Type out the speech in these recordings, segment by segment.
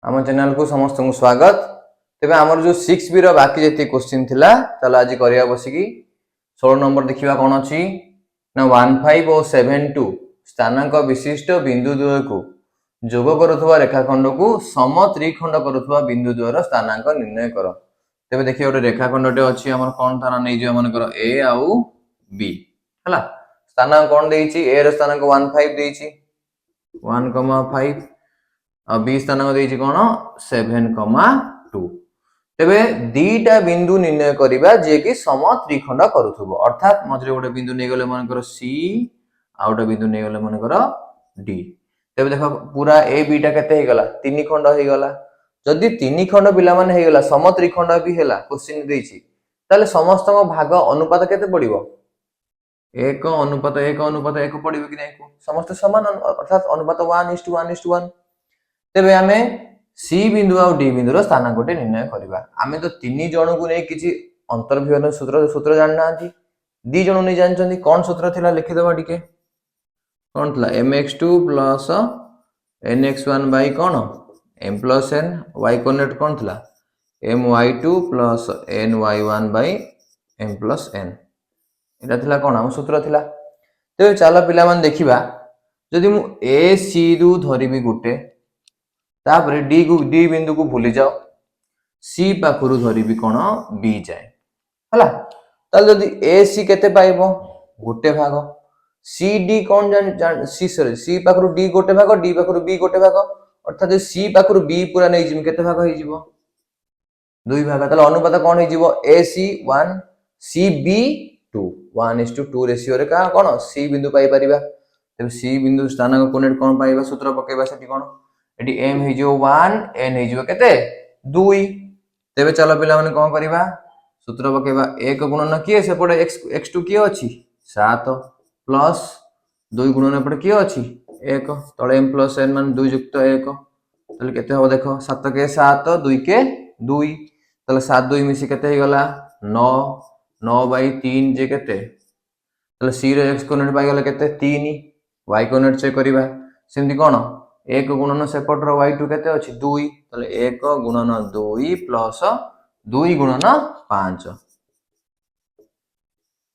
आम चैनल को समस्त को स्वागत। तेबे आमर जो 6B रो बाकी जति क्वेश्चन थिला चलो आज करिया बसिकी 16 नंबर देखिबा कोन अछि ना 15 और 72 स्थानांक विशिष्ट बिंदु द्वय को जोग करुवा रेखाखंड को समत्रिखंड करुवा बिंदु द्वयर स्थानांक निर्णय कर। तेबे देखिए गोटे रेखाखंडटे अछि हमर कोन थाना नै जे मन कर ए आउ बी हला स्थानांक कोन देइछि ए रो स्थानांक 15 देइछि 1,5 बी स्थानांक देइछि कोन 7,2 तेबे दीटा बिंदु निर्णय करिबा जे कि समत्रिखंड करूथबो अर्थात मझरे गोटे बिंदु नै गले मन कर सी आ गोटे बिंदु नै गले मन कर डी। तेबे देखो पूरा ए बी टा केते हे गला तीन खंड हे गला जदि तीन खंड पिला माने हे गला समत्रिखंड भी हेला क्वेश्चन देइछि ताले समस्त भाग अनुपात केते पड़िबो 1:1:1 पड़िबो कि नै समस्त समान अर्थात अनुपात 1:1:1। तेबे आमे सी बिंदु आ डी बिंदु रो स्थानांक गोटे निर्णय करिबा आमे तो तीन जण को नै किछि अंतर्विभजन सूत्र जानना आंती दी जण नै जानचंदी कोन सूत्र थिला लिखि देबा टिके कोन थिला mx2 + nx1 / कोन m + n y कोऑर्डिनेट कोन थिला my2 + ny1 / m + n एटा थिला कोन हम सूत्र थिला। तेबे चलो पिला मान देखिबा जदि मु a c दु धरिबी गुटे तापरे डी बिंदु को भूली जाओ सी पाखरु धरिबी कोन बी जाए हला ताल जदि ए सी केते पाइबो गोटे भाग सी डी कोन जान सी पाखरु डी गोटे भाग डी पाखरु बी गोटे भाग अर्थात सी पाखरु बी पूरा नै जिम केते भाग हे जिवो दुई भाग ताल अनुपात कोन हे जिवो ए सी 1 सी बी 2 1:2 रेशियो रे का कोन सी बिंदु पाई परिबा। तबे सी बिंदु स्थानांक कोऑर्डिनेट कोन पाइबा सूत्र पकेबा सेठी कोन एटी m हे जो 1 n हे जो केते 2। तेबे चलो पिला माने कोन करिबा सूत्र पकेबा 1 गुणन किए से पड़े x2 किए अछि 7 प्लस 2 गुणन पड़े किए अछि 1 तळे m + n मान 2 + 1 तले केते हो देखो 7 के 7 2 के 2 तले 7 2 मिसी केते हे गला 9 9/3 जे केते तले c रो x कोऑर्डिनेट पाई गला केते 3 y कोऑर्डिनेट चेक करिबा सेमति कोन 1 गुणन सेपट रो y2 केते अछि 2 तले 1 गुणन 2 प्लस 2 गुणन 5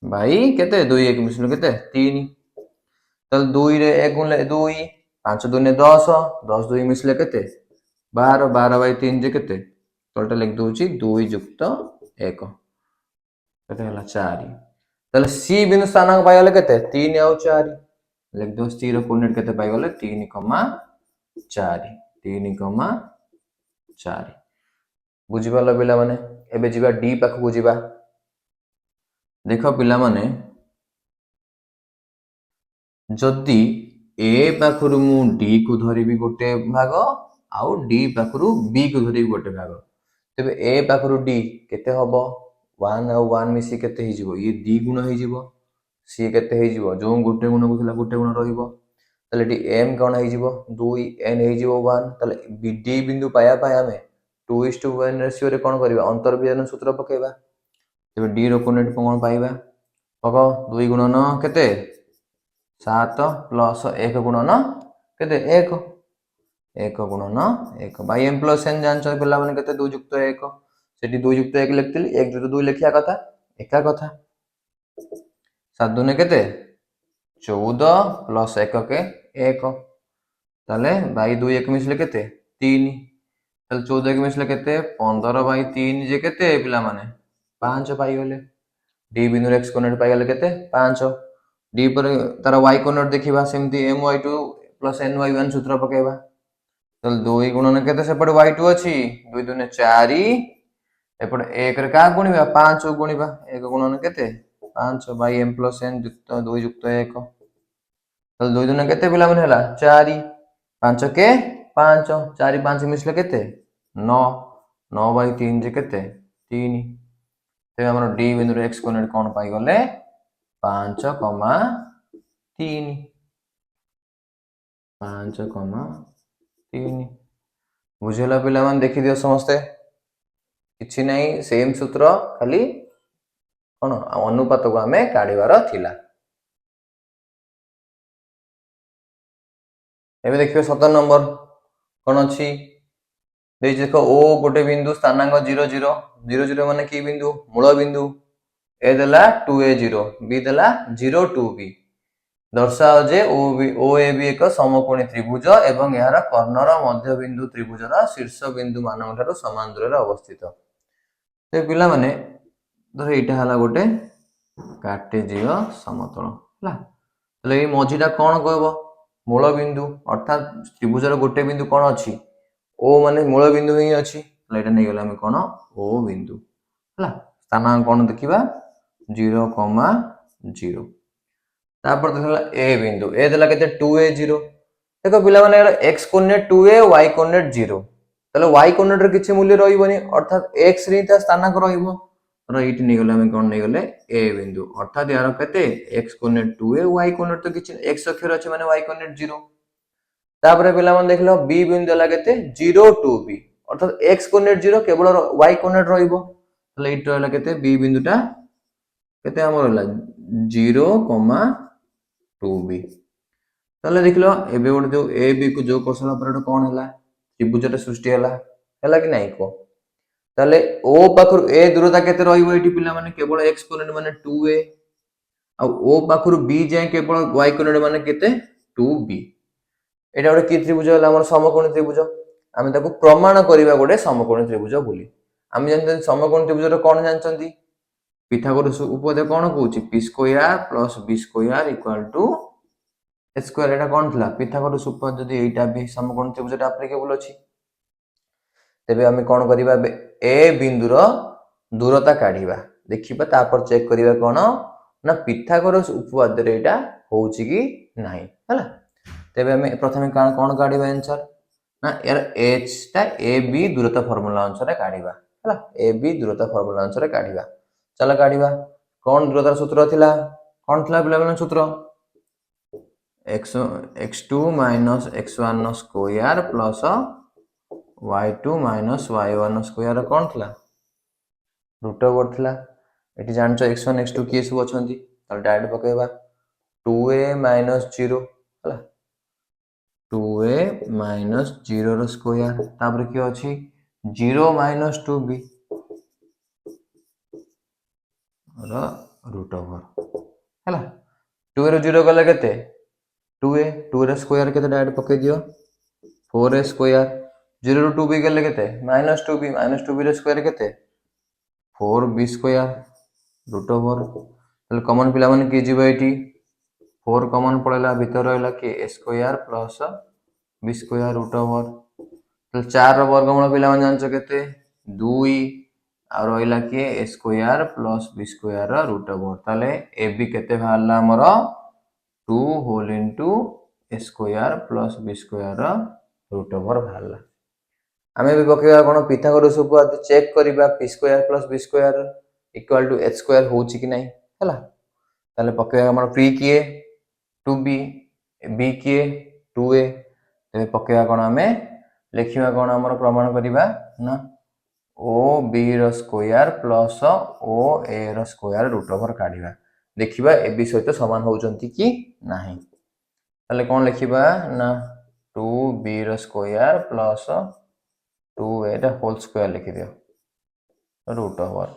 भाई केते 2 1 मिसलो केते 3 तले 2 रे 1 गुणले 2 5 2 ने 10 10 2 मिसले केते 12 12/3 जे केते तलटा लिख दोछि 2 + 1 केते हला 4 तले c बिंदु स्थानांक पाई गले केते 3 और 4 लिख दो c रो कोऑर्डिनेट केते पाई गले 3,4 3,4 बुझी पालो पिला माने एबे जिबा डी पाख को जिबा देखो पिला माने जदि ए पाखरु मु डी को धरिबी गोटे भाग आउ डी पाखरु बी को धरिबी गोटे भाग तबे ए पाखरु डी केते हबो 1 और 1 मिसी केते हे जिवो ये डी गुण हे जिवो सी केते हे जिवो जो गोटे गुण को थिला गोटे गुण रहिबो तले डी m कोन हे जिवो 2 n हे जिवो 1 तले डी बिंदु पाया पाया में 2:1 रेशियो रे कोन करबा अंतर्विभजन सूत्र पकेबा तबे डी रो कोऑर्डिनेट कोन पाइबा पको 2 गुणन केते 7 प्लस 1 गुणन केते 1 1 गुणन 1 बाय m + n जान छ पिला माने केते 2 + 1 सेठी 2 + 1 लिखतिली 1 + 2 लिखिया कथा एका कथा 7 2 ने केते 14 प्लस 1 के 1 ताले बाई 2 1 मिसले केते 3 ताले 14 1 मिसले केते 15/3 जे केते पिला माने 5 पाई गले डी बिंदु x कोऑर्डिनेट पाई गले केते 5 डी पर तार y कोऑर्डिनेट देखिबा सेमति my2 + ny1 सूत्र पकेबा ताले 2 गुणन केते सेपड y2 अछि 2 2 ने 4 एपड 1 रे का गुणिबा 5 गुणिबा 1 गुणन केते 5/m + n + 2 + 1 ताले 2 2 ने केते पिला माने हला 4 5 के 5 4 5 मिसले केते 9 9/3 जे केते 3 ते हमर डी बिंदु रे x कोऑर्डिनेट कोन पाई गले 5,3 5,3 बुझेला पिला मान देखि दियो समस्ते किछि नै सेम सूत्र खाली कोन अनुपात को हमें काढिबार थिला। एबे देखियो 17 नंबर कोन अछि देखो ओ गोटे बिंदु स्थानांक 0 0 0 0 माने की बिंदु मूल बिंदु ए देला 2a0 b देला 0 2b दर्शाओ J O A B एक समकोणी त्रिभुज एवं यार कर्णर मध्य बिंदु त्रिभुजर शीर्ष बिंदु मानक ठारू समान दूर अवस्थित। तो पिला माने धर एटा हला गोटे कार्टेजीय समतल हला तले ए मझीटा कोन कहबो मूल बिंदु अर्थात त्रिभुजर गोटे बिंदु कोन अछि ओ माने मूल बिंदु ही अछि तले एटा नै गेला हम कोन ओ बिंदु हला स्थानांक कोन देखिबा 0 0 तापर देखला ए बिंदु ए देला केते 2a0 देखो पिला माने x coordinate 2a y coordinate 0 तले y कोऑर्डिनेट रे किछि मूल्य रहिबोनी अर्थात x रे ता स्थानांक रहिबो तर एठी नै गेला हम कोन नै गेले a बिंदु अर्थात यार केते x coordinate 2a y coordinate तो किछि x अक्षर अछि माने y कोऑर्डिनेट 0 तापर पिला माने देखलो b बिंदु देला केते 0 2b अर्थात x कोऑर्डिनेट 0 केवल y कोऑर्डिनेट रहिबो तले एठी रहला केते b बिंदुटा केते हमर रहला 0 2b तले देखलो एबे गोटे जो ए बी को जो कसला पर कोन हला त्रिभुजटा सृष्टि हला कि नाही को तले ओ पाखर ए दूरता केते रहिबो एठी पिला माने केवल x कोऑर्डिनेट माने 2a आ ओ पाखर b जाय केवल y कोऑर्डिनेट माने केते 2b एटा गोटे की त्रिभुज हला हमर समकोणी त्रिभुज आमे ताको प्रमाण करिबा गोटे समकोणी त्रिभुज बोली आमे जानते समकोणी त्रिभुज रो कोन जानचंती पिथागोरस उपपाद्य कोन कहूची p square plus b square equal to a square एटा कोन थला पिथागोरस उपपाद्य जदी एटा भी समकोण त्रिभुजटा एप्लीकेबल अछि तेबे आमे कोन करिबा ए बिंदु रो दूरता काढिबा देखिबा तापर चेक करिबा कोन ना पिथागोरस उपपाद्य रे एटा होउची कि नाही हला तेबे आमे प्रथमे कोन काढिबा आंसर ना यार h ता ए बी दूरता फार्मूला अनुसार काढिबा हला ए बी दूरता फार्मूला अनुसार काढिबा चला काढिबा कोन दूरता सूत्र थिला कोन थिला पिला सूत्र x2 minus x1 square plus y2 minus y1 square कोन थिला रूट ओवर थिला एटी जानचो x1 x2 के सब अछंती त डायरेक्ट पकेबा 2a minus 0 हला 2a minus 0 रो स्क्वायर तापर के अछि 0 minus 2b रो रूट ओवर हला 2 रो 0 गले केते 2a 2 रो स्क्वायर केते डायरेक्ट पके दियो 4a स्क्वायर 0 रो 2b गले केते -2b रो स्क्वायर केते 4b स्क्वायर रूट ओवर तले कॉमन पिला माने की जीवा एठी 4 कॉमन पड़ेला भीतर रहला कि a square plus b square root over तले 4 रो वर्गमूल पिला माने जानचो केते 2 आ रहला कि a square plus b square root over तले ab केते भाला हमर 2 होल into a square plus b square root over भाला आमे भी पकेबा कोन पिथागोरस उपपाद्य चेक करिबा p square plus b square equal to h square होउची कि नाही हला ताले पकेबा हमर p किए 2b b किए 2a ते पकेबा कोन आमे लिखिबा कोन हमर प्रमाण करिबा ना o b रो स्क्वायर प्लस o a रो स्क्वायर रूट ओवर काढिबा देखिबा ए बी सहित समान होउचंती कि नाही ताले कोन लिखिबा ना 2b रो स्क्वायर प्लस 2a दा होल स्क्वायर लिखि दियो रूट ओवर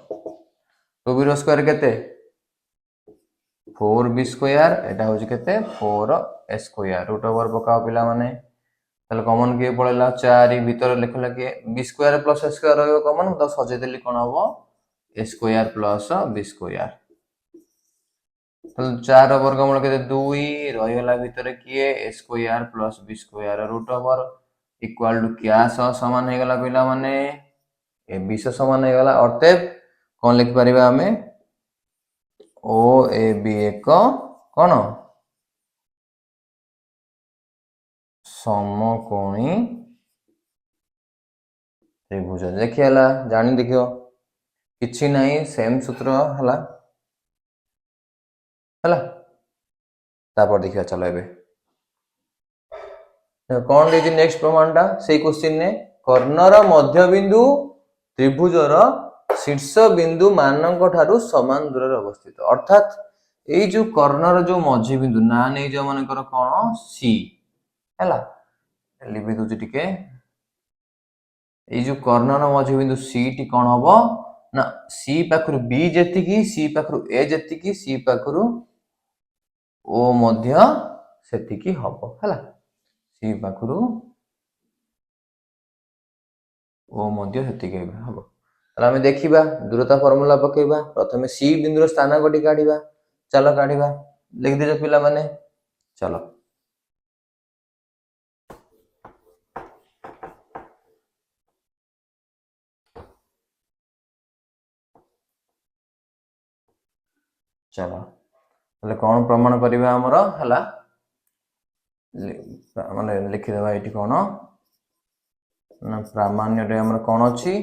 2b रो स्क्वायर केते 4b स्क्वायर एटा होची केते 4a स्क्वायर रूट ओवर पकाओ पिला माने ताले कॉमन के पड़ेला 4 भीतर लिखला के b square plus a square रहयो कॉमन तो सजे देली कोन हबो a square plus b square ताले 4 वर्गमूल केते 2 रहयला भीतर किए a square plus b square root over equal to क्या समान हे गला पिला माने ए बी से समान हे गला अतएव कोन लिख परिबा हमें ओ ए बी एक कोन समकोणी त्रिभुज देखियला जानि देखियो किछि नाही सेम सूत्र हला हला तापर देखिया चलो एबे कौन देजी नेक्स्ट प्रमाणटा सेही क्वेश्चन ने कर्णर मध्य बिंदु त्रिभुजर शीर्ष बिंदु मानक ठारू समान दूर अवस्थित अर्थात एई जो कर्णर जो मझी बिंदु ना नै जो मानकर कोन सी हला लिबि दोजी टिके ये जो कर्णर मझी बिंदु सी टी कौन हम ना सी पाखु बी जी सी पाखु ए जी सी पाखु ओ मध्य सेतिकी हबो हला सी पाखु ओ मध्य सेतिकी हबो ताले हमें देखिबा दूरता फार्मूला पकेबा प्रथमे सी बिंदुर स्थानांकटी काढिबा चलो काढिबा लिख दे पिला माने चलो चलो ताले कौन प्रमाण करिबा हमरो हला माने लिखि देबा एठी कोन ना प्रामाण्य रे हमर कोन अछि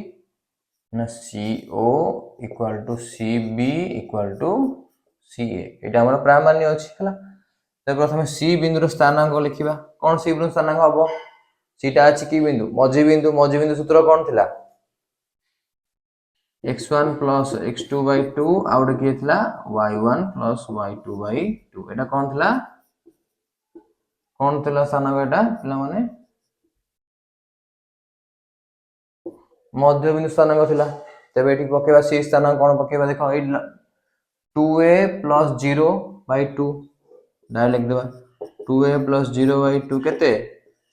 ना CO equal to CB equal to CA एटा हमर प्रामाण्य अछि हला ते प्रथमे C बिंदुर स्थानांक लिखिबा कोन C बिंदु स्थानांक हबो सीटा अछि की बिंदु मझी बिंदु सूत्र कोन थिला x1 plus x2 by 2 out किए थिला y1 plus y2 by 2 एटा कोन थिला स्थानांक एटा पिला माने मध्य बिंदु स्थानांक थिला तबे एठी पकेबा सी स्थानांक कोन पकेबा देखो 2a plus 0 by 2 डायरेक्ट लिख देबा 2a plus 0 by 2 केते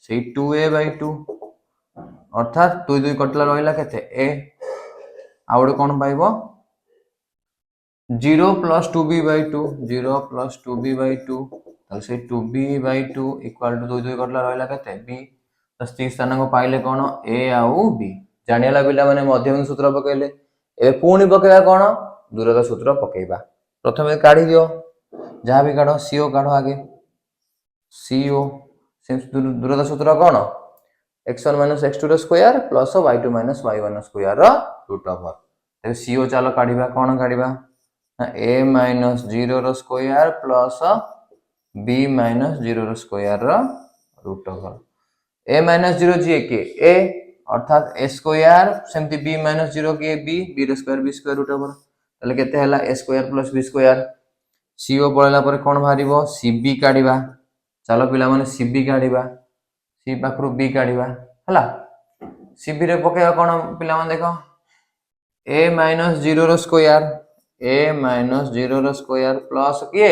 सेही 2a by 2 अर्थात 2 2 कटला रहिला केते a आउड cone पाइबो 0 plus 2b by 2 0 plus 2b by 2 तो से 2b by 2 इक्वल टू 2 2 कटला रहिला केते b तो सी स्थानांक पाइले कोन a आउ b जानिला बिला माने मध्यबिंदु सूत्र पकेले ए पुणी पकेबा कोन दूरता सूत्र पकेबा प्रथमे काढी दियो जहां भी काढो CO काढो आगे CO दूरता सूत्र कोन x1 minus x2 रो square plus y2 minus y1 square रो रूट ओवर ते CO चालो काढिबा कोन काढिबा a minus 0 रो स्क्वायर प्लस b minus 0 रो स्क्वायर रो रूट ओवर a minus 0 जी के a अर्थात a स्क्वायर सेमति b minus 0 के b रो square b square root over तले केते हला a square plus b square CO पळला पर कोन भारिबो cb काढिबा चलो पिला माने cb काढिबा c पाखरु b काढिबा हला cb रे पकेबा कोन पिला माने देखो a minus 0 रो स्क्वायर a minus 0 रो स्क्वायर प्लस के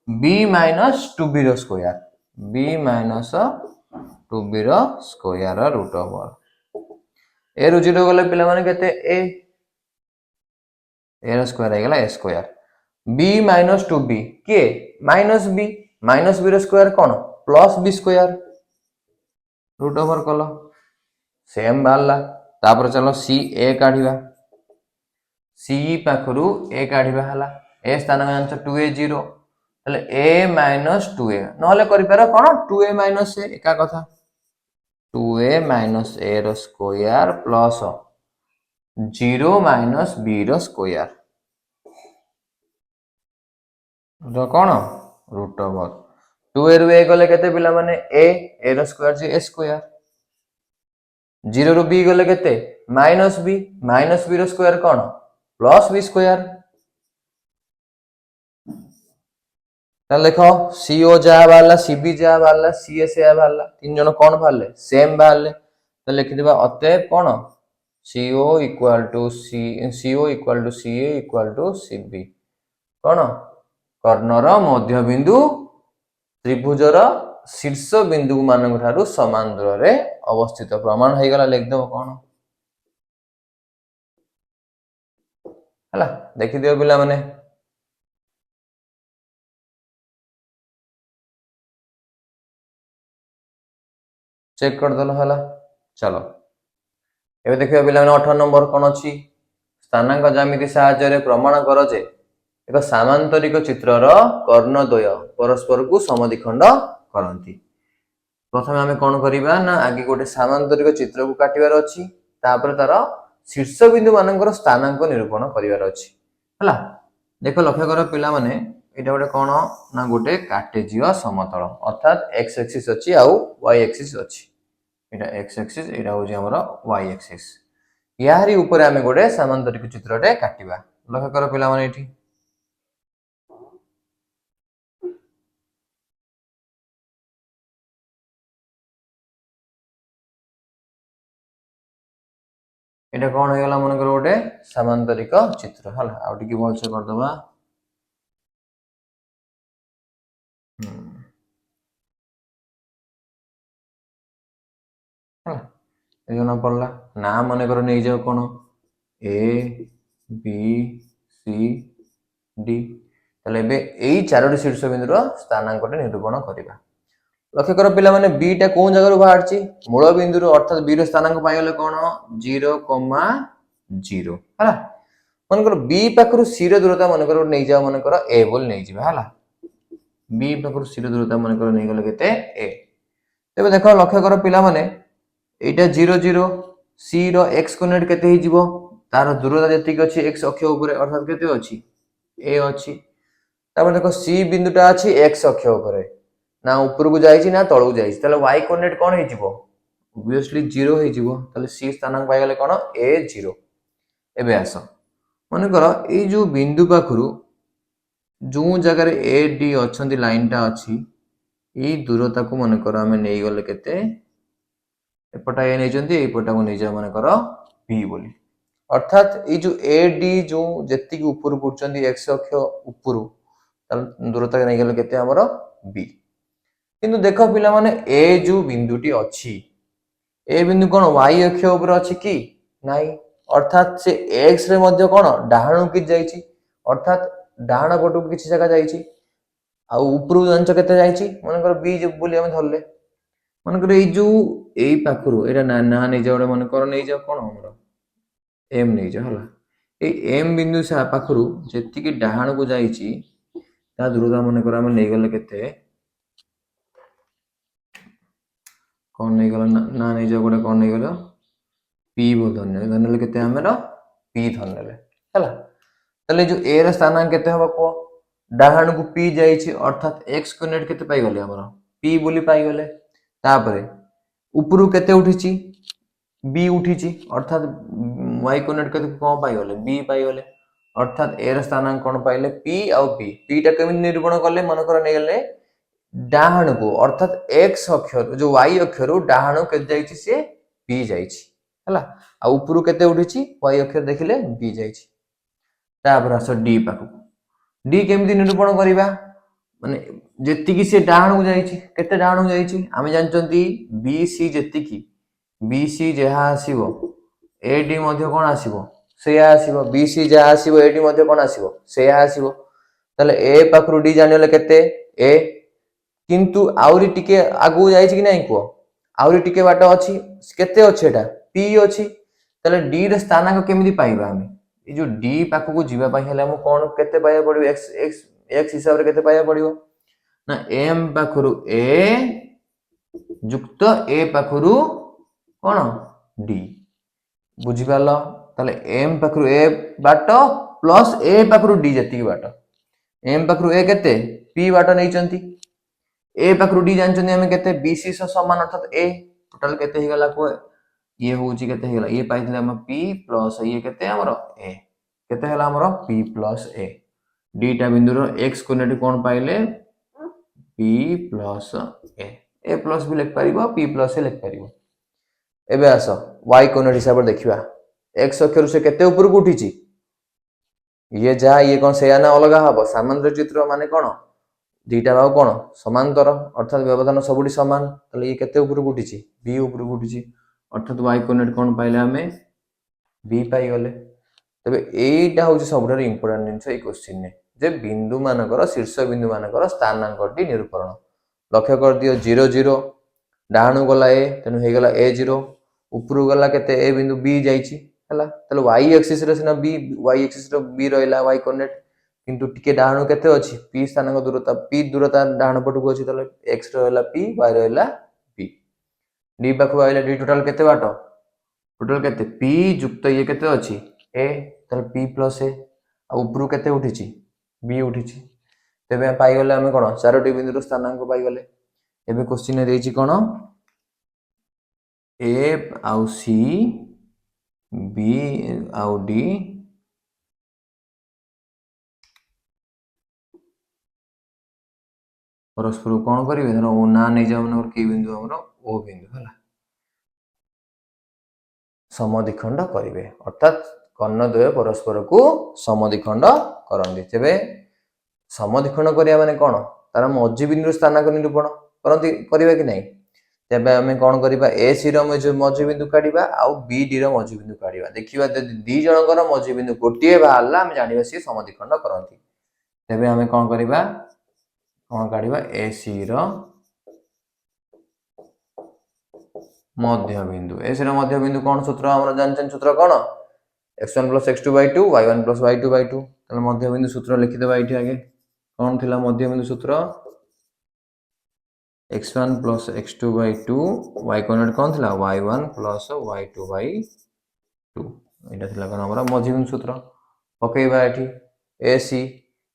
b minus 2b रो स्क्वायर b minus 2b रो स्क्वायर रूट ओवर ए रो 0 गले पिला माने केते a रो स्क्वायर आइ गेला a square b minus 2b के minus b रो स्क्वायर कोन plus b square root over कलो सेम बाला तापर चलो c a काढिबा c पाखरु a काढिबा हला a स्थान में आंसर 2a 0 तले a minus 2a नहले करि पारो कोन 2a minus a एका कथा 2a minus a रो स्क्वायर प्लस 0 minus b रो स्क्वायर रो कोन रूट ओवर 2a रो a गले केते पिला माने a रो स्क्वायर जे a स्क्वायर 0 रो b गले केते माइनस b रो स्क्वायर कोन प्लस b स्क्वायर ताले देखो CO जा बाला CB जा बाला CS जा बाला तीन जन कोन बाले सेम बाले तो लिखि देबा अतएव कोन CO equal to CA equal to CB कोन कर्णर मध्य बिंदु त्रिभुजर शीर्ष बिंदु मानक ठारू समान दूर रे अवस्थित प्रमाण हे गला लिख देबो कोन हला देखि दियो पिला माने चेक कर दलो हला चलो एबे देखियो पिला माने 18 नंबर कोन अछि स्थानांक ज्यामिति सहायता रे प्रमाण कर जे एक सामांतरिक चित्रर कर्णद्वय परस्पर को समद्विखंड करंती प्रथमे आमे कोन करिबा ना आगे गोटे सामांतरिक चित्र को काटिबार अछि तापर तार शीर्ष बिंदु मानकर स्थानांक निरूपण करिबार अछि हला देखो लक्ष्य करो पिला माने एटा गोटे कोन ना गोटे कार्टेजीय समतल अर्थात x एक्सिस अछि आउ y एक्सिस अछि एटा x एक्सिस एटा होजी हमर y एक्सिस यारी ऊपर आमे गोटे सामांतरिक चित्रटे काटिबा लक्ष्य करो पिला माने एठी एटा कौन हो गला मन कर गोटे समांतरिक चित्र हला आ टिके भल से कर दबा हला ए जना पड़ला ना मन कर नै जाओ कोन ए बी सी डी तले बे एई चारोटी शीर्ष बिंदुर स्थानांकटे निरूपण करिबा लक्ष्य कर पिला माने बी टा कोन जगह रो बाहरची मूल बिंदु रो अर्थात बी रो स्थानांक पाइले कोन 0,0 हला मन कर बी पाखरु सी रो दूरता मन कर नै जाओ मन कर ए बोल नै जिबा हला बी पाखरु सी रो दूरता मन कर नै गले केते ए तेबे देखो लक्ष्य कर पिला माने एटा 0,0 सी रो x कोऑर्डिनेट केते ही जिवो तार दूरता जति अछि x अक्ष ऊपर अर्थात केते अछि ए अछि तापर देखो सी बिंदुटा अछि x अक्ष ऊपर ना ऊपर को जाइछि ना तळु जाइछि तले y कोऑर्डिनेट कोन हे जिवो ऑब्वियसली 0 हे जिवो तले सी स्थानांक पाइ गले कोन a 0 एबे आसो मन कर ए जो बिंदु पाखरु जो जगह रे ए डी अछंती लाइनटा अछि ई दूरता को मन कर हमें नै गले केते एपटा ए नै जंती एपटा को नै जा मन कर p बोली अर्थात ये जो ए डी जो जेति ऊपर पुरचंदी x अक्ष ऊपर ताल दूरता नै गले केते हमर b किंतु देखो पिला माने ए जो बिंदुटी अछि ए बिंदु कोन y अक्ष ऊपर अछि कि नाही अर्थात से x रे मध्ये कोन डाहाणु कि जाईछि अर्थात डाहाण पटु किछि जगह जाईछि आ ऊपर जांच केते जाईछि मन कर b जो बोली हम धरले मन कर ए जो एई पाखरु एटा ना ना नै जाओ मन कर नै जाओ कोन हमर एम नै जाओ हला ए एम बिंदु से पाखरु जेति कि डाहाण को जाईछि ता दूरता मन कर हम नै गले केते कौन नहीं गला ना नहीं जो गोटे कौन नहीं गलो p बोल धन्य केते हमर p धन्य हला तले जो a रे स्थानांक केते हबो को डाहाण को p जाईछि अर्थात x कोऑर्डिनेट केते पाई गले हमर p बोली पाई गले तापरे ऊपरु केते उठिछि b उठिछि अर्थात y कोऑर्डिनेट केते कोन पाई गले b पाई गले अर्थात a रे स्थानांक कोन पाइले p आ p टा केमि निरूपण करले मन कर नै गले डाहाण को अर्थात x अक्षर जो y अक्षर डाहाण के जाईछि से p जाईछि हला आ ऊपरु केते उठिछि y अक्षर देखिले b जाईछि तापर आस d पाखु d केमि निरूपण करिबा माने जेति कि से डाहाण को जाईछि केते डाहाण को जाईछि आमे जानचंती bc जेति कि bc जहा आसीबो ad मध्ये कोन आसीबो सेया आसीबो bc जहा आसीबो ad मध्ये कोन आसीबो सेया आसीबो तले a पाखरु d जानिले केते a किंतु आउरी टिके आगु जाईछि कि नै को आउरी टिके बाट अछि केते अछि एटा p अछि तले d रे स्थानांक केमिति पाइबा हमें ए जो d पाखु को जीवा पाइ हले हम कोन केते पाया पड़िबो x हिसाब रे केते पाया पड़िबो ना m पाखरु a युक्त a पाखरु कोन d बुझि पालो तले m पाखरु a बाट प्लस a पाखरु d जति बाट m पाखरु a केते p बाट नै चंती ए पाखरु डी जानचनी हमें केते बीसी से समान अर्थात ए टोटल केते ही गला को ये होउची केते ही गला ये पाइथिले हम p प्लस ये केते हमरो ए केते हला हमरो p प्लस ए डी टा बिंदु रो x कोऑर्डिनेट कोन पाइले p प्लस ए प्लस भी लिख परिबो p प्लस ए लिख परिबो एबे आसो y कोऑर्डिनेट हिसाब रे देखिबा x अक्षर से केते ऊपर को उठिची ये जा ये कोन सेया ना अलगा हबो सामान्य चित्र माने कोन दीटा भाव कोन समांतर अर्थात व्यवधान सबुठी समान तले ये केते ऊपर उठिछि b ऊपर उठिछि अर्थात y कोऑर्डिनेट कोन पाइले हमें b पाइ गले तबे एटा होछि सबुठार इंपोर्टेंट जिंस ए क्वेश्चन ने जे बिंदु मानकर शीर्ष बिंदु मानकर स्थानांकटी निरूपण लक्ष्य कर दियो 0 0 डाहाणु गला ए तनु हे गला a 0 ऊपर गला केते a बिंदु b जाईछि हला तले y एक्सिस रे सिना b y एक्सिस रे b रहला y कोऑर्डिनेट किंतु टिके डाहाणु केते अछि p स्थानांक दूरता p दूरता डाहाण पटु को अछि तले x रहला p y रहला p d पाखु आइला d टोटल केते बाट टोटल केते p युक्त ये केते अछि a तले p प्लस a आ ऊपर केते उठिछि b उठिछि तेबे पाइ गले हम कोन चारोटी बिंदु स्थानांक पाइ गले एबे क्वेश्चन देछि कोन a आउ c b आउ d परस्पर कोन करिवे धर ओ ना नै जाउ न के बिंदु हमरो ओ बिंदु हला समद्विखंड करेंगे अर्थात कर्णद्वय परस्पर को समद्विखंड करती तेरे समद्विखंड करिया माने कोन तार मझी बिंदु स्थानांक निरूपण करंती करबा कि नहीं तेबे हमें कोन करबा ए सी रो मझी बिंदु काढिबा आ बी डी रो मझी बिंदु काढिबा देखिबा जदि दी जनकर मझी बिंदु गोटिए बाहरला हम जानिबा सी समद्विखंड करंती तेबे हमें कोन करबा कोन काढिबा ए सी रो मध्य बिंदु ए सी रो मध्य बिंदु कोन सूत्र हमरा जानछन सूत्र कोन x1 + x2/2 y1 + y2/2 तले मध्य बिंदु सूत्र लिखि देबा इठी आगे कौन थिला मध्य बिंदु सूत्र x1 + x2/2 y कोऑर्डिनेट कौन थिला y1 + y2/2 एटा थिला कोन हमरा मध्य बिंदु सूत्र पकेइबा एठी ac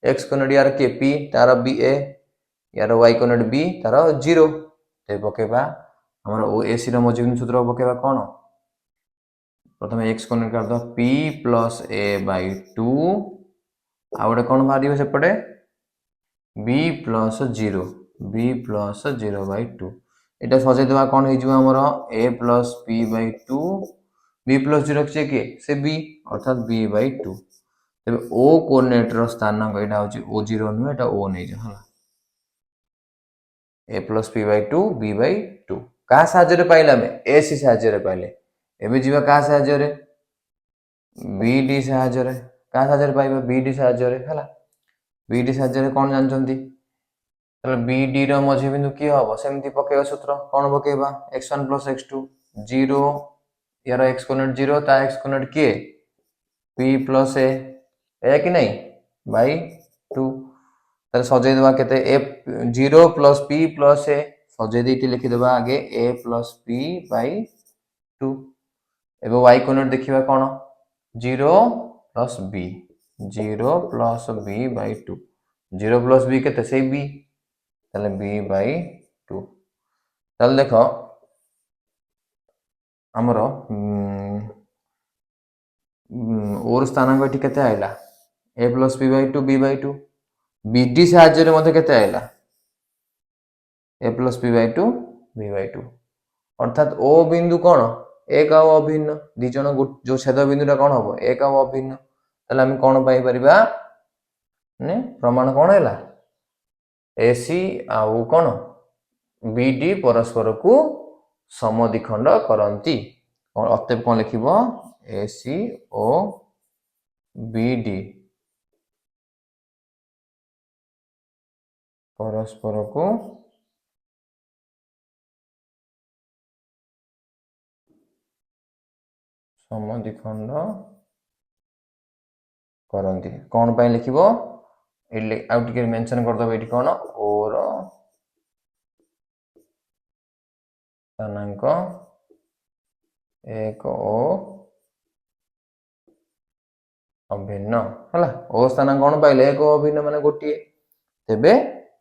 x कोऑर्डिनेट यार के p तार b a यार y कोऑर्डिनेट b तार 0 ते पकेइबा हमरा ओ ac रो मध्य बिंदु सूत्र पकेइबा कोन प्रथम x कोऑर्डिनेट कर दो p + a/2 आ गोटे कौन बाहर सेपटे b + 0 b + 0/2 एटा सजे देबा कौन हो जिवो हमर a + p/2 b + 0 के से b अर्थात b/2 तबे o कोऑर्डिनेट रो स्थानांक एटा होची o0 नु एटा o नै जा हला a + p/2 b/2 का साहाଯ୍य रे पाइला में ac साहाଯ୍य रे पाइले एबे जीवा का साहाଯ୍य रे bd साहाଯ୍य रे का साहाଯ୍य रे पाइबा bd साहाଯ୍य रे हला bd साहाଯ୍य रे कोन जानचंती तले bd रो मझी बिंदु की हबो सेमति पकेबा सूत्र कोन पकेबा x1 + x2 0 यार x कोऑर्डिनेट 0 ता x कोऑर्डिनेट के p + a कि नहीं बाय 2 तले सजे देबा केते a 0 + p + a सजे देटी लिखि देबा आगे a + p/2 एबे y कोऑर्डिनेट देखिबा कोन 0 + b 0 + b/2 0 + b केते से b तले b/2 तले देखो हमरो और स्थानांक एठी केते आइला a + p/2 b/2 bd साहाଯ୍य रे मते केते आइला a + p/2 b/2 अर्थात o बिंदु कोन एक आ अभिन्न दि जन जो छेद बिंदुटा कोन हबो एक आ अभिन्न तले हम कोन पाई परिबा ने प्रमाण कोन हैला AC आउ कोन BD परस्पर को समद्विखंड करंती और अतएव कोन लिखिबो AC ओ BD परस्पर को समद्विखंड करंती कोन पाई लिखिबो एले आउट के मेंशन कर दबो एठी कोन और स्थानांक एक ओ अभिन्न हला ओ स्थानांक कोन पाइले एक ओ अभिन्न माने गोटिए तेबे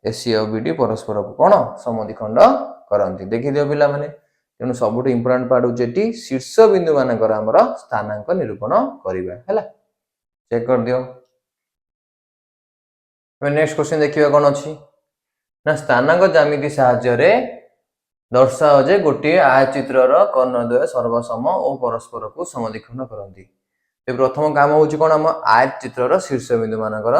एसी और बीडी परस्पर को कोन समद्विखंड करंती देखि दियो पिला माने तेनु सबुठ इंपोर्टेंट पार्ट होजेटी शीर्ष बिंदु मानकर हमर स्थानांक निरूपण करिबा हला चेक कर दियो नेक्स्ट क्वेश्चन देखिबा कोन अछि ना स्थानांक ज्यामिति सहाय्य रे दर्शाओ जे गोटे आयचित्रर कर्णद्वय सर्वसम और परस्पर को समद्विखंड करंती ए प्रथम काम होची कोन हम आयचित्रर शीर्ष बिंदु मानकर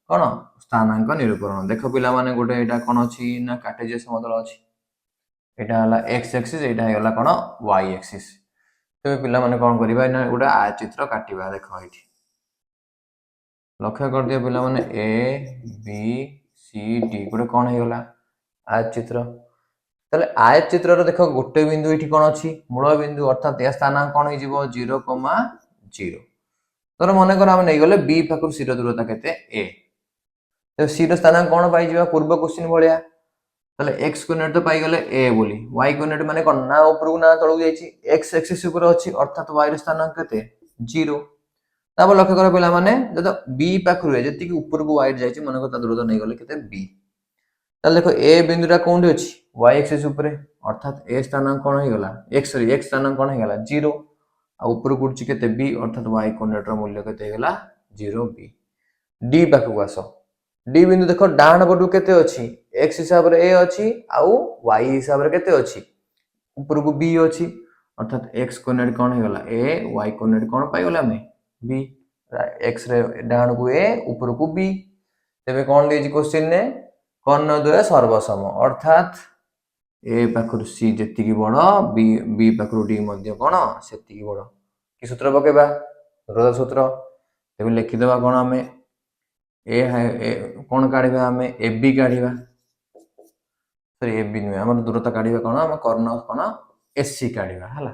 कोन स्थानांक निरूपण देखो पिला माने गोटे एटा कोन अछि ना कार्टेशियन समतल अछि एटा हला x एक्सिस एटा हेला कोन y एक्सिस तबे पिला माने कोन करिबा ना गोटे आयचित्र काटिबा देखो एठी लक्ष्य कर दिया पिला माने a b c d गोटे कोन हेगला आयचित्र तले आयचित्र रो देखो गोटे बिंदु एठी कोन अछि मूल बिंदु अर्थात या स्थानांक कोन हे जिवो 0,0 तोर मने कर हम नै गले b पाखु c रो दूरता केते a तो c रो स्थानांक कोन पाई जिवा पूर्व क्वेश्चन भलिया तले x कोऑर्डिनेट तो पाई गले a बोली y कोऑर्डिनेट माने कोन ना ऊपर ना तळु जाईची x एक्सिस ऊपर अछि अर्थात y रो स्थानांक केते 0 ताब लक्ष्य कर पिला माने जद b पाखु रे जति कि ऊपर को y जाईची मने को ता दूरता नै गले केते b तले देखो a बिंदुटा कोन अछि y एक्सिस ऊपर अर्थात a स्थानांक कोन हे गला x स्थानांक कोन हे गला 0 आ ऊपर कुडची केते b अर्थात y कोऑर्डिनेट रो मूल्य केते हे गला 0b d पाखु आसो d बिंदु देखो डाहण पटु केते अछि x हिसाब रे a अछि आ y हिसाब रे केते अछि ऊपर को b अछि अर्थात x कोऑर्डिनेट कौन हो गला a, y कोऑर्डिनेट कौन पाई गला हमें b, x रे डाण को a ऊपर को b। तेबे कौन देजी क्वेश्चन ने कर्ण द्वय सर्वसम अर्थात ए पाखरु सी जेतिकी बड़ बी बी पाखरु डी मध्ये कोन सेतिकी बड़ कि सूत्र पकेबा रोधा सूत्र तेबे लिखि देबा कोन हमें ए कोन काढिबा हमें ए बी काढिबा सॉरी ए बी नुहे हमर दूरता काढिबा कोन हम कर्ण कोन एस सी काढिबा हला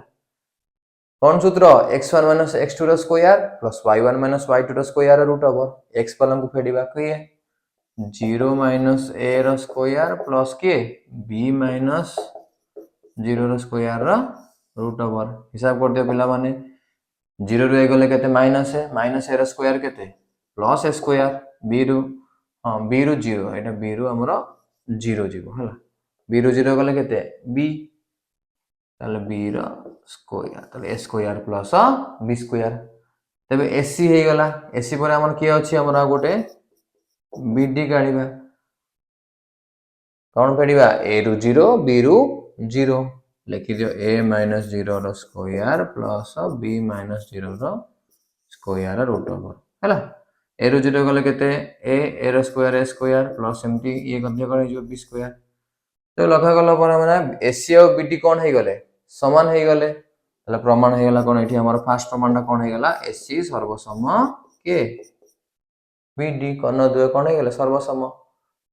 कौन सूत्र x1 x2 रो स्क्वायर प्लस y1 y2 रो स्क्वायर रूट ओवर x पलम को फेडिबा किए 0 माइनस a रो स्क्वायर प्लस के b माइनस 0 रो स्क्वायर रो रूट ओवर हिसाब कर दियो पिला माने 0 रो a गले केते माइनस है माइनस a रो स्क्वायर केते प्लस a स्क्वायर b रो हां b रो 0 एटा b रो हमरो 0 जीवो हला b रो 0 गले केते b ताले b रो स्क्वायर ताले a square plus b square तबे ac हे गला ac पर हमर के अछि हमरा गोटे bd काढिबा कौन फेडिबा a रु 0 b रु 0 लिखि दियो a माइनस 0 रो स्क्वायर प्लस b माइनस 0 रो स्क्वायर रूट ओवर हला a रु 0 गले केते a रो स्क्वायर प्लस एम्टी ये गद्य करे जो b स्क्वायर तो लखा गला पर हमरा ac और bd कोन हे गले समान हे गले तले प्रमाण हे गला कोन एठी हमर फर्स्ट प्रमाणटा कोन हे गला ac सर्वसम के bd कर्ण द्वय कोन हे गले सर्वसम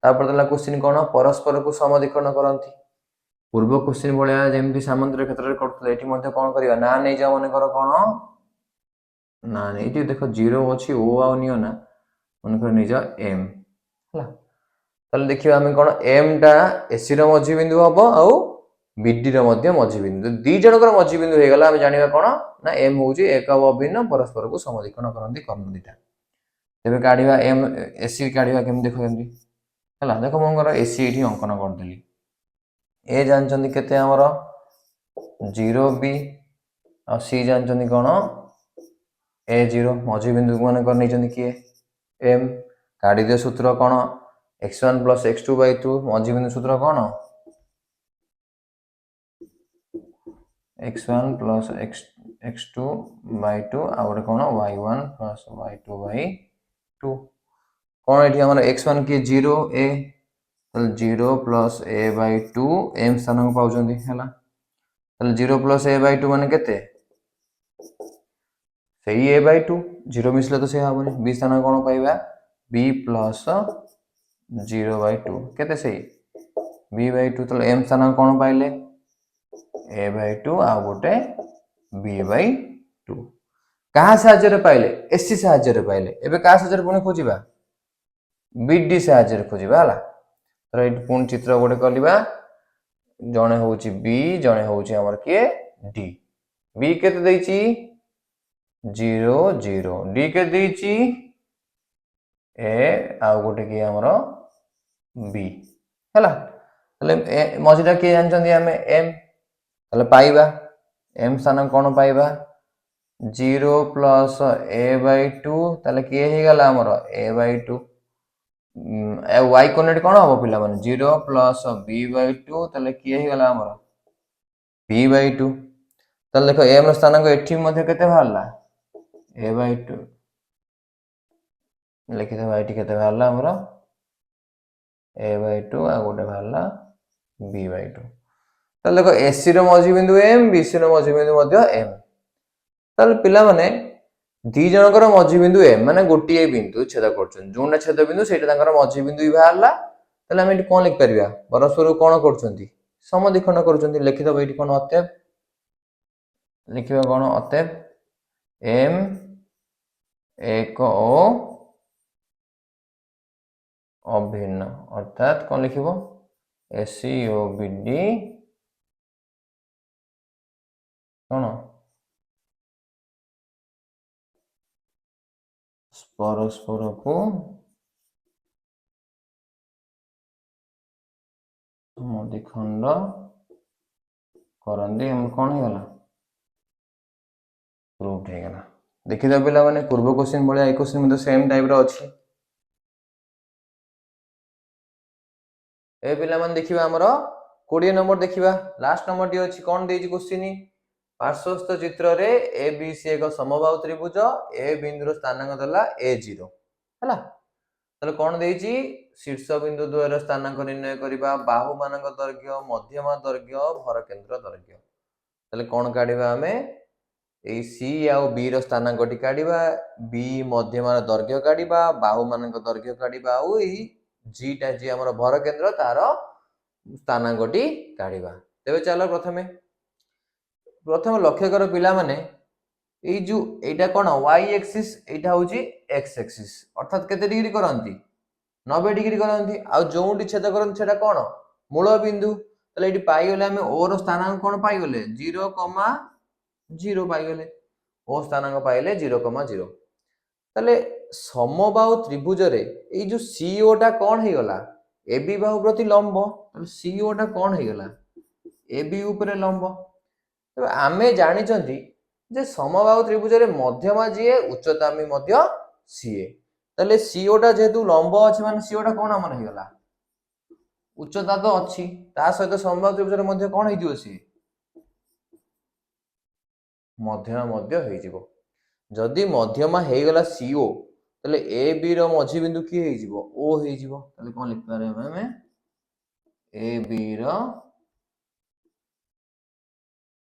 तापर दला क्वेश्चन कोन परस्पर को समद्विकर्ण करंती पूर्व क्वेश्चन भलिया जेमति सामांतर क्षेत्र रे करथले एठी मध्ये कोन करिया ना नै जा माने कर कोन ना नै एठी देखो 0 अछि o आ नियो ना मन कर नै जा m हला तले देखिबा हम कोन m टा ac रो मझी बिंदु हबो आ bd रो मध्ये मझी बिंदु दी जनकर मझी बिंदु हे गला हम जानिबा कोन ना m होउची एक अभिन्न परस्पर को समद्विकर्ण करंती कर्ण दिटा तेबे काढिबा m ac काढिबा केम देखो एमदी हला देखो मंगर ac एठी अंकन कर देली a जानचंदी केते हमरो 0b आ c जानचंदी कोन a0 मझी बिंदु माने कर नै चंदी के m काढि दे सूत्र कोन x1 + x2/2 मझी बिंदु सूत्र कोन x1 + x2/2 आ और कोन y1 + y2/2 कोन एठी हमर x1 के 0 a तल 0 + a/2 m स्थान को पाउचंदी हला तल 0 + a/2 माने केते सही a/2 0 मिसले तो से हाबनी b स्थान कोन पाइबा b + 0/2 केते सही b/2 तल m स्थान कोन पाइले a/2 आ गोटे b/2 कहा साहाଯ୍य रे पाइले एससी साहाଯ୍य रे पाइले एबे कहा साहाଯ୍य रे पुणी खोजिबा bd साहाଯ୍य रे खोजिबा हला तर एट पुणी चित्र गोटे कलिबा जणे होउची b जणे होउची हमर के d b केते दैची 0 0 d के दैची a आ गोटे के हमरो b हला तले मझिटा के जानचंदी हमें m तले पाइबा m स्थान कोन पाइबा 0 + a/2 तले के हे गला हमरो a/2 y कोऑर्डिनेट कोन हो पिला माने 0 + b/2 तले के हे गला हमरो b/2 तले देखो m स्थान को एठी मध्ये केते भाला a/2 लिखि दे एठी केते भाला हमरो a/2 आ गोटे भाला b/2 तले देखो ac रो मझी बिंदु m bc रो मझी बिंदु मध्ये m तले पिला माने दी जनकर मझी बिंदु m माने गोटिए बिंदु छेद करछन जोना छेद बिंदु सेटा तांकर मझी बिंदु ही बाहरला तले हम एठी कोन लिख परिबा परस्पर कोन करछंती समद्विकर्ण करछंती लिखि दबो एठी कोन अतएव लिखिबा कोन अतएव m एक ओ अभिन्न अर्थात कोन लिखिबो ac ओ bd कोन परस्पर को समद्विखंड करंदी हम कोन हे गला प्रूफ हे गला देखि द पिला माने पूर्व क्वेश्चन बळे ए क्वेश्चन में सेम टाइप रो अछि ए पिला माने देखिबा हमरो 20 नंबर देखिबा लास्ट नंबर टी अछि कोन देछि क्वेश्चन पार्श्वस्थ चित्र रे ए बी सी एक समबाहु त्रिभुज ए बिंदुर स्थानांक देला A0 हला ताले कोन देइची शीर्ष बिंदु द्वयर स्थानांक निर्णय करिबा बाहु मानक दैर्घ्य मध्यमा दैर्घ्य भर केंद्र दैर्घ्य ताले कोन काढिबा हमें ए सी आउ बी रो स्थानांकटी काढिबा बी मध्यमा दैर्घ्य काढिबा बाहु मानक दैर्घ्य काढिबा आउ ई जी टा जी हमर भर केंद्र तार स्थानांकटी काढिबा तेबे चलो प्रथम लक्ष्य कर पिला माने ए जो एटा कोन y एक्सिस एटा होची x एक्सिस अर्थात केते डिग्री करंती 90 डिग्री करंती आ जोंडी छेद करंती सेटा कोन मूल बिंदु तले एटी पाई गेले हमें o रो स्थानांक कोन पाई गेले 0,0 पाई गेले o स्थानांक पाइले 0,0 तले समबाहु त्रिभुज रे ए जो CO टा कोन हे गला AB बाहु प्रति लंब तले CO टा कोन हे गला AB ऊपर लंब तो आमे जानि चंती जे समबाहु त्रिभुज रे मध्यमा जिए उच्चतामी मध्य सीए तले CO टा जेतु लंब अछि माने CO टा कोन हमर हे गला उच्चता तो अछि ता सहित समबाहु त्रिभुज रे मध्य कोन हे दियो सी मध्यमा मध्य हे जिवो जदि मध्यमा हे गला CO तले ए बी रो मझी बिंदु की हे जिवो O हे जिवो तले कोन लिख पारे हमें ए बी रो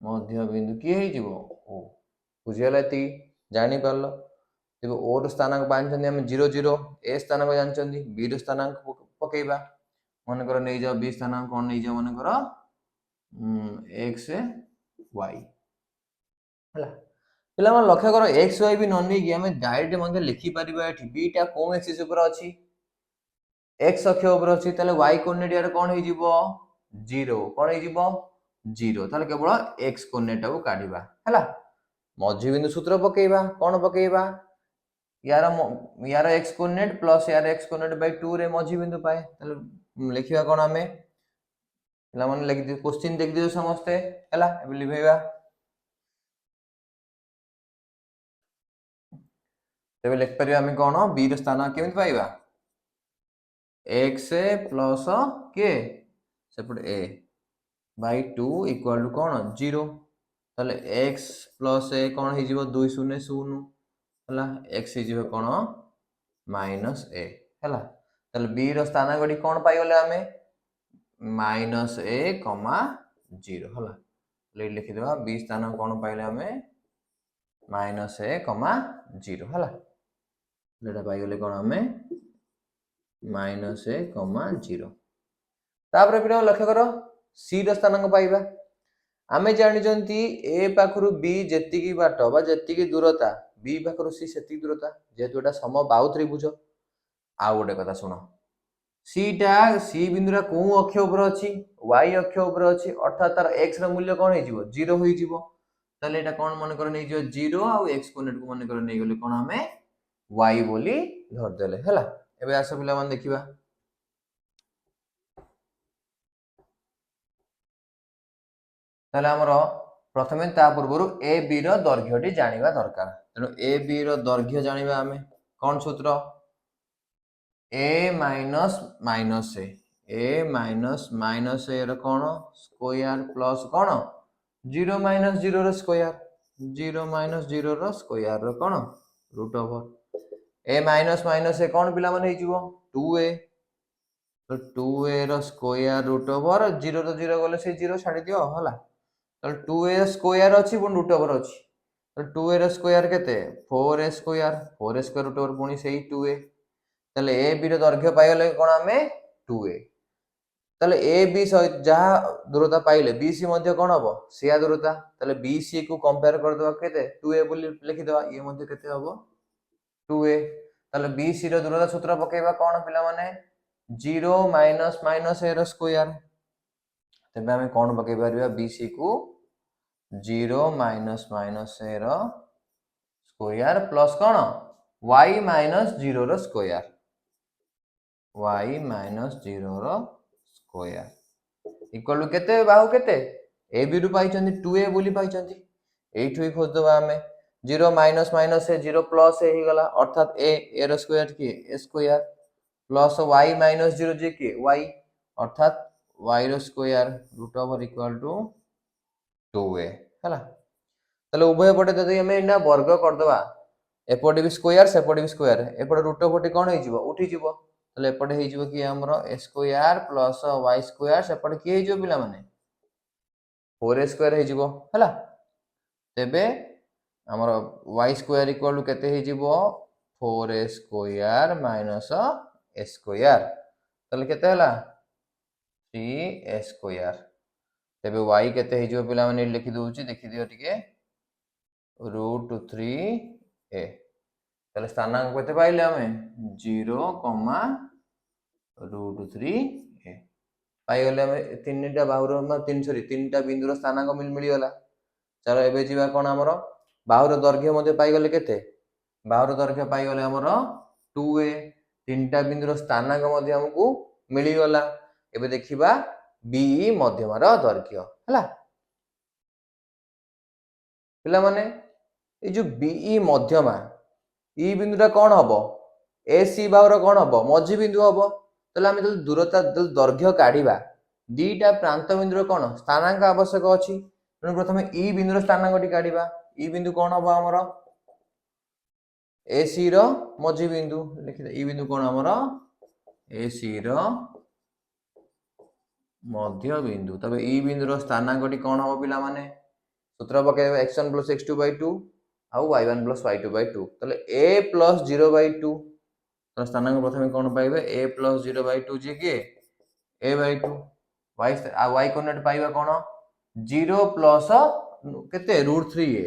मध्य बिंदु की हे जिवो O बुझियला ती जानि परलो तेबे O रो स्थानांक बांचंदी हम 0,0 A स्थानांक जानचंदी B रो स्थानांक पकेइबा मन कर नै जाओ B स्थानांक कोन नै जाओ मन कर x y हला पिला मन लक्ष्य करो x y भी न नै कि हमें डायरेक्ट मध्ये लिखि परिबा एठी b टा कोन एक्सिस ऊपर अछि x अक्ष ऊपर अछि तले y कोऑर्डिनेट यार कोन हे जिवो 0 कोन हे जिवो 0 तले केवल x कोऑर्डिनेट को काढिबा हला मझी बिंदु सूत्र पकेइबा कोन पकेइबा यार x कोऑर्डिनेट प्लस यार x कोऑर्डिनेट बाय 2 रे मझी बिंदु पाए तले लिखिबा कोन हमें पिला मन लिखि दि क्वेश्चन देख दियो समस्ते हला एबे लिखैबा तेबे लिख परिबा हमें कोन b रो स्थान केमित पाइबा x प्लस के सेपट a बाय 2 इक्वल टू कोन 0 तले x प्लस a कोन हे जिवो 2 0 0 हला x हे जिवो कोन माइनस a हला तले b रो स्थान गडी कोन पाइ गले हमें माइनस a, 0 हला ले लिखि देबा b स्थान कोन पाइले हमें माइनस a, 0 हला लेटा पाइ गले कोन हमें माइनस a, 0 तापर पिला लक्ष्य करो c रो स्थानांक पाइबा आमे जानि जंती a पाखरु b जेति की बाट बा जेति की दूरता b पाखरु c सेति दूरता जेतु एटा समबाहु त्रिभुज आ गोटे कथा सुनो c टा c बिंदुरा को अक्ष ऊपर अछि y अक्ष ऊपर अछि अर्थात तार x रो मूल्य कोन हे जिवो 0 होई जिवो तले एटा कोन मन कर नै जिवो 0 आ x कोऑर्डिनेट को मन कर नै गेले कोन हमें y बोली धर देले हला एबे आसो पिला मन देखिबा तले हमरो प्रथमे ता पूर्वरु ए बी रो दैर्घ्यटी जानिबा दरकार तनो ए बी रो दैर्घ्य जानिबा हमें कोन सूत्र a माइनस माइनस a रो कोन स्क्वायर प्लस कोन 0 माइनस 0 रो स्क्वायर 0 माइनस 0 रो स्क्वायर रो कोन root over a minus minus a कोन पिला मन हे जिवो 2a तो 2a रो स्क्वायर रूट ओवर 0 रो 0 गले से 0 छाडी दियो हला तो 2a स्क्वायर अछि पुन रूट ओवर अछि तो 2a रो स्क्वायर केते 4a स्क्वायर रूट ओवर पुनी सेही 2a तले ए बी रो दैर्घ्य पाइ गले कोन हमें 2a तले ए बी सहित जहा दूरता पाइले BC मध्ये कोन हबो सिया दूरता तले BC को कंपेयर कर दवा केते 2a बोली लिखि दवा ये मध्ये केते हबो 2a तले BC रो दूरता सूत्र पकेबा कोन पिला माने 0 माइनस माइनस a रो स्क्वायर तबे हमें कोन पके परबा BC को 0 माइनस माइनस a रो स्क्वायर प्लस कोन y माइनस 0 रो स्क्वायर y माइनस 0 रो स्क्वायर इक्वल टू केते बाहु केते ए बी रु पाई चंदी 2a बोली पाई चंदी एठु ही खोज दबा हमें 0 minus minus a 0 plus a ही गला अर्थात a रो स्क्वायर की a square plus y minus 0 जे की y अर्थात y रो square root over equal to 2a हला ताले उभय पटे जदि हमें इना वर्ग कर दबा एपटे भी स्क्वायर सेपटे भी स्क्वायर एपटे रूट पटे कोन हे जिवो उठी जिवो ताले एपटे हे जिवो कि हमरो a square plus y square सेपटे कि हे जिवो पिला माने 4a स्क्वायर हे जिवो हला तेबे हमरो y स्क्वायर इक्वल टू केते हे जिवो 4a square minus a square ताले केते हला 3a स्क्वायर तेबे y केते हे जिवो पिला माने लिखि दोउची देखि दियो टिके √3a ताले स्थानांक केते पाइले हमें 0, √3a पाई गले हमें तीनटा बाहुर तीन सॉरी तीनटा बिंदुर स्थानांक मिली गला चलो एबे जीवा कोन हमरो बाहुर दैर्घ्य मध्ये पाई गले केते बाहुर दैर्घ्य पाई गले हमरो 2a तीनटा बिंदुर स्थानांक मध्ये हमकु मिली गला एबे देखिबा बी मध्यमार दैर्घ्य हला पिला माने ए जो बी मध्यमा ई बिंदुटा कोन हबो एसी बाहुर कोन हबो मझी बिंदु हबो तले हम दूरता दैर्घ्य काढिबा दीटा प्रांत बिंदुर कोन स्थानांक आवश्यक अछि प्रथमे ई बिंदुर स्थानांकटी काढिबा ई बिंदु कोन हबो हमरो एसी रो मझी बिंदु लिखि दे ई बिंदु कोन हमरो एसी रो मध्य बिंदु तबे ई बिंदुर स्थानांकटी कोन हबो पिला माने सूत्र पकेबे x1 + x2/2 आउ y1 + y2/2 तले a + 0/2 तो स्थानांक प्रथमे कोन पाइबे a + 0/2 जे के a/2 y आ y कोऑर्डिनेट पाइबा कोन 0 प्लस केते √3a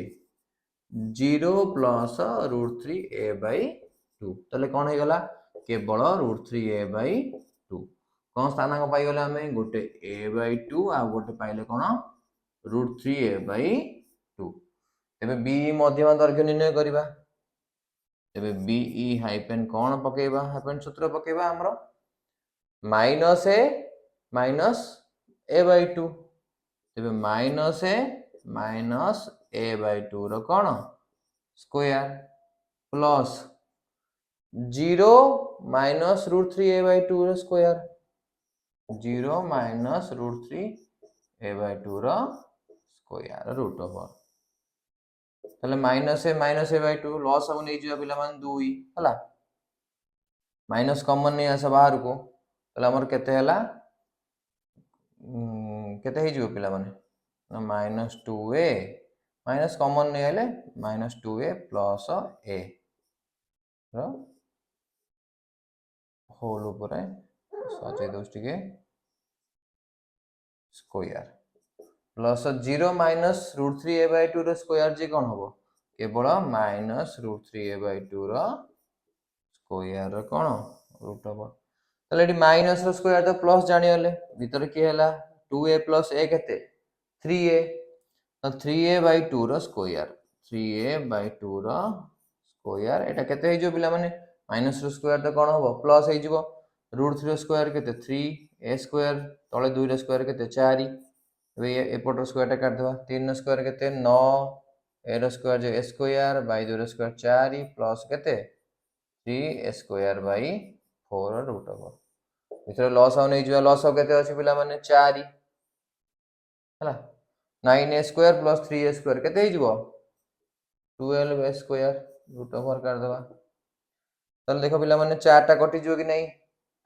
0 प्लस √3a/2 तले कोन हे गला केवल √3a/2 कोन स्थानांक पाई गले हमें गोटे a/2 आ गोटे पाइले कोन √3a/2 तेबे बी मध्यमा दैर्घ्य निर्णय करिबा तेबे बी हाइफेन कोन पकेबा हाइफेन सूत्र पकेबा हमरो -a - a/2 तेबे -a - a/2 रो कोन स्क्वायर प्लस 0 - √3a/2 रो स्क्वायर 0 - √3a/2 रो स्क्वायर रूट ओवर तले -a - a/2 लॉस हम नै जिया पिला मान 2 हला माइनस कॉमन नै आसा बाहर को तले हमर केते हला केते हे जिवो पिला माने -2a माइनस कॉमन नै आले -2a plus a row whole ऊपर सजे दोस्ती के स्क्वायर प्लस 0 - √3a/2 रो स्क्वायर जे कोन हबो केवल -√3a/2 रो स्क्वायर रो कोन रूट हबो तले एटी माइनस रो स्क्वायर तो प्लस जानि हले भीतर के हला 2a + a केते 3a तो 3a/2 रो स्क्वायर 3a/2 रो स्क्वायर एटा केते हे जो पिला माने माइनस रो स्क्वायर तो कोन हबो प्लस हे जिवो √3 रो स्क्वायर केते 3a स्क्वायर तळे 2 रो स्क्वायर केते 4 ए एपट रो स्क्वायर टा काट देबा 3 रो स्क्वायर केते 9 a रो स्क्वायर जे a स्क्वायर बाय 2 रो स्क्वायर 4 प्लस केते 3a square by 4 root over इथर लॉस आ नै जिवा लॉस केते अछि पिला माने 4 हला 9a square plus 3a square केते हे जिवो 12a स्क्वायर रूट ओवर कर देबा तले देखो पिला माने 4 टा कटि जिवो कि नै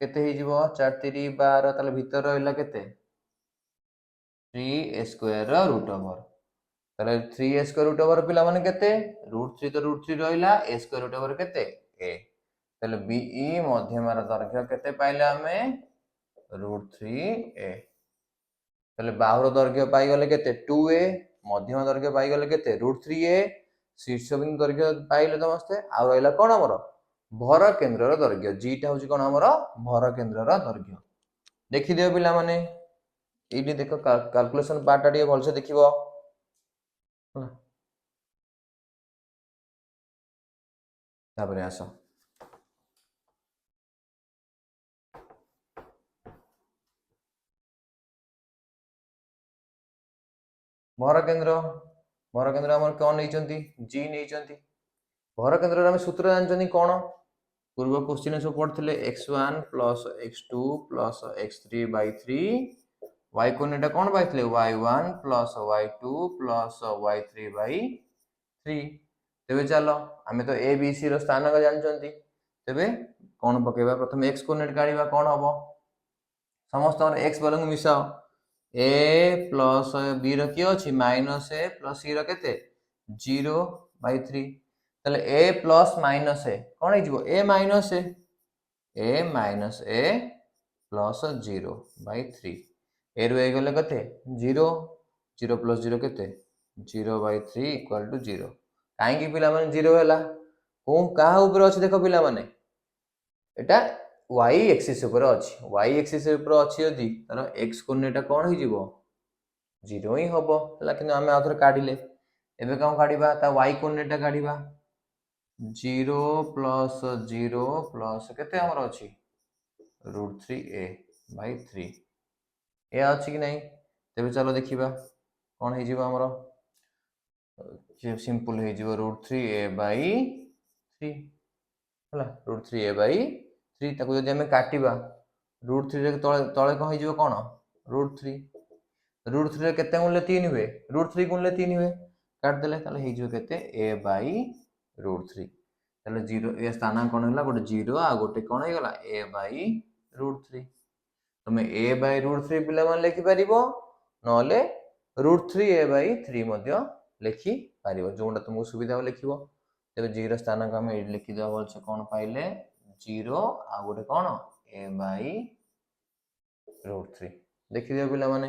केते हे जिवो 4 3 12 तले भीतर रहला केते 3a स्क्वायर रो रूट ओवर तले 3a स्क्वायर रूट ओवर पिला माने केते √3 तो √3 रहला a स्क्वायर रूट ओवर केते a तले बी मध्यमार दैर्घ्य केते पाइले हमें √3a तले बाहुर दैर्घ्य पाई गले केते 2a मध्यमा दैर्घ्य पाई गले केते √3a शीर्ष बिंदु दैर्घ्य पाइले समस्ते आ रहला कोन हमर भर केंद्र रो दैर्घ्य जीटा होची कोन हमर भर केंद्र रो दैर्घ्य देखि दियो पिला माने एडी देखो कैलकुलेशन पार्ट डी भल से देखिबो तापरे आसो भर केंद्र हमर कोन नै चंती जी नै चंती भर केंद्र रे हम सूत्र जानचनी कोन पूर्व क्वेश्चन सब पढ़थिले x1 + x2 + x3/3 y coordinate कोन पाइथिले y1 + y2 + y3/3 3 तेबे चलो आमे तो ए बी सी रो स्थानांक जानचंती तेबे कोन पकेबा प्रथम x कोऑर्डिनेट काढिबा कोन हबो समस्त x बलंग मिसाओ a प्लस b रो की अछि माइनस a प्लस c रो केते 0/3 तले a प्लस माइनस a कोन हे जिवो a माइनस a प्लस 0/3 ए रो ए गले कते 0 0 प्लस 0 केते 0/3 इक्वल टू 0 काहे की पिला माने 0 होला को कहा ऊपर अछि देखो पिला माने एटा y एक्सिस ऊपर अछि y एक्सिस ऊपर अछि यदि तार x कोऑर्डिनेट कोन हे जिवो 0 ही हबो हला कि हमें आथर काढिले एबे कोन काढिबा ता y कोऑर्डिनेट काढिबा 0 प्लस 0 प्लस केते हमर अछि √3a/3 ए अछि कि नहीं तेबे चलो देखिबा कोन हे जिवो हमर सिंपल हे जिवो √3a/3 हला √3a/3 ताको जदि हमें काटिबा √3 रे तळे कोन हे जिवो कोन √3 √3 रे केते गुणले 3 हुए √3 गुणले 3 हुए काट देले ताले हे जिवो केते a/√3 ताले 0 ए स्थानांक कोन होला गोटे 0 आ गोटे कोन हे गला a/√3 तमे a/√3 पिला मान लिखि परिबो नले √3a/3 मध्ये लिखि परिबो जोंडा तुमको सुविधा लिखिबो तेबे 0 स्थानांक हम ए लिखि दो बोलछे कोन पाइले 0 आ गोटे कोन a/√3 देखि दियो पिला माने